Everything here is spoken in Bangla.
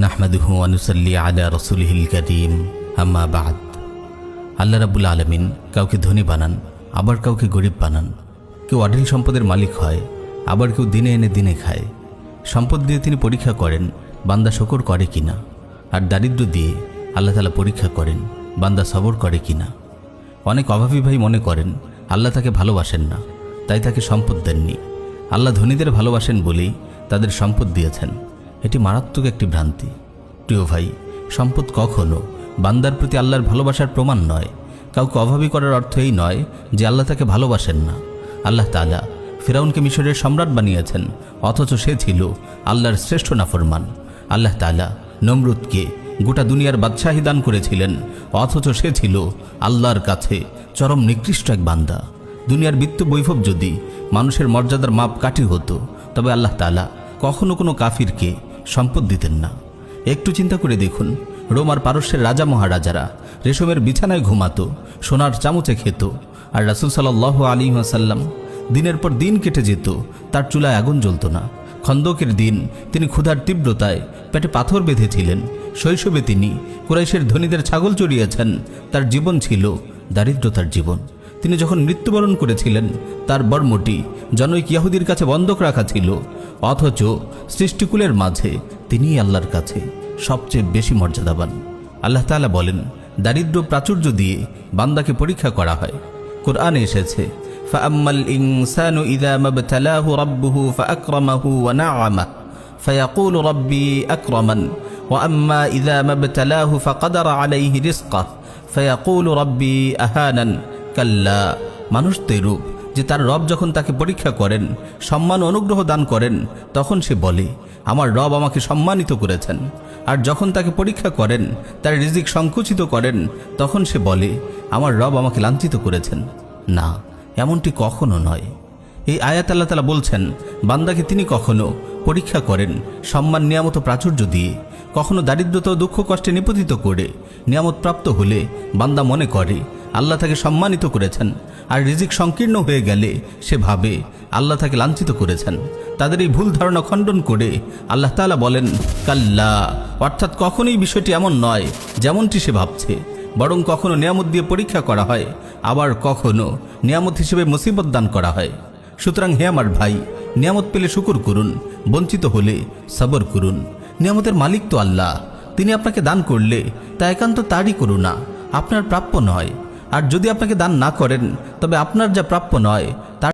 নাহমাদুহু ওয়া নুসাল্লি আলা রাসূলিহিল কারীম, আম্মা বা'দ। আল্লাহ রাব্বুল আলামিন কাউকে ধনী বানান, আবার কাউকে গরিব বানান। কেউ অঢেল সম্পদের মালিক হয়, আবার কেউ দিনে এনে দিনে খায়। সম্পদ দিয়ে তিনি পরীক্ষা করেন বান্দা শকর করে কিনা, আর দারিদ্র দিয়ে আল্লাহ তাআলা পরীক্ষা করেন বান্দা সবর করে কিনা। অনেক অভাবী ভাই মনে করেন আল্লাহ তাকে ভালোবাসেন না, তাই তাকে সম্পদ দেননি। আল্লাহ ধনীদের ভালোবাসেন বলেই তাদের সম্পদ দিয়েছেন। এটি মারাত্মক একটি ভ্রান্তি। প্রিয় ভাই, সম্পদ কখনো বান্দার প্রতি আল্লাহর ভালোবাসার প্রমাণ নয়। কাউকে অভাবী করার অর্থ এই নয় যে আল্লাহ তাকে ভালোবাসেন না। আল্লাহ তাআলা ফিরাউনকে মিশরের সম্রাট বানিয়েছেন, অথচ সে ছিল আল্লাহর শ্রেষ্ঠ নাফরমান। আল্লাহ তাআলা নমরুদকে গোটা দুনিয়ার বাদশাহী দান করেছিলেন, অথচ সে ছিল আল্লাহর কাছে চরম নিকৃষ্ট এক বান্দা। দুনিয়ার বিত্ত বৈভব যদি মানুষের মর্যাদার মাপ কাঠি হতো, তবে আল্লাহ তাআলা কখনো কোনো কাফিরকে সম্পদ দিতেন না। একটু চিন্তা করে দেখুন, রোম আর পারস্যের রাজা মহারাজারা রেশমের বিছানায় ঘুমাতো, সোনার চামচে খেত, আর রাসূল সাল্লাল্লাহু আলাইহি ওয়াসাল্লাম দিনের পর দিন কেটে যেত, তার চুলায় আগুন জ্বলত না। খন্দকের দিন তিনি ক্ষুধার তীব্রতায় পেটে পাথর বেঁধেছিলেন। শৈশবে তিনি কুরাইশের ধনীদের ছাগল চড়িয়েছেন। তার জীবন ছিল দারিদ্রতার জীবন। তিনি যখন মৃত্যুবরণ করেছিলেন, তার বর্মটি জনৈক ইহুদির কাছে বন্ধক রাখা ছিল, অথচ সৃষ্টিকুলের মাঝে তিনিই আল্লাহর কাছে সবচেয়ে বেশি মর্যাদাবান। আল্লাহ তাআলা বলেন, দারিদ্র প্রাচুর্য দিয়ে বান্দাকে পরীক্ষা করা হয়। কোরআনে এসেছে, ফাআম্মাল ইনসানু ইযা মাবতালাহু রাব্বুহু ফাআকরামাহু ওয়া না'আমাহু ফায়াকুলু রাব্বি আকরামান ওয়া আম্মা ইযা মাবতালাহু ফাকাদারা আলাইহি রিজকাহু ফায়াকুলু রাব্বি আহানান। কাল্লা, মানুষ তো এরূপ যে তার রব যখন তাকে পরীক্ষা করেন, সম্মান অনুগ্রহ দান করেন, তখন সে বলে আমার রব আমাকে সম্মানিত করেছেন। আর যখন তাকে পরীক্ষা করেন, তার রিজিক সংকুচিত করেন, তখন সে বলে আমার রব আমাকে লাঞ্ছিত করেছেন। না, এমনটি কখনো নয়। এই আয়াত আল্লাহ তাআলা বলছেন, বান্দাকে তিনি কখনো পরীক্ষা করেন সম্মান নিয়ামত প্রাচুর্য দিয়ে, কখনো দারিদ্রতা ও দুঃখ কষ্টে নিপতিত করে। নিয়ামত প্রাপ্ত হলে বান্দা মনে করে আল্লাহ তাকে সম্মানিত করেছেন, আর রিজিক সংকীর্ণ হয়ে গেলে সে ভাবে আল্লাহ তাকে লাঞ্ছিত করেছেন। তাদের এই ভুল ধারণা খণ্ডন করে আল্লাহ তাআলা বলেন, কাল্লা, অর্থাৎ কখনোই বিষয়টি এমন নয় যেমনটি সে ভাবছে। বরং কখনো নিয়ামত দিয়ে পরীক্ষা করা হয়, আবার কখনো নিয়ামত হিসেবে মুসিবত দান করা হয়। সুতরাং হে আমার ভাই, নিয়ামত পেলে শুকর করুন, বঞ্চিত হলে সবর করুন। নিয়ামতের মালিক তো আল্লাহ। তিনি আপনাকে দান করলে তা একান্ত তারই করুণা, আপনার প্রাপ্য নয়। আর যদি আপনাকে দান না করেন, তবে আপনার যা প্রাপ্য নয় তার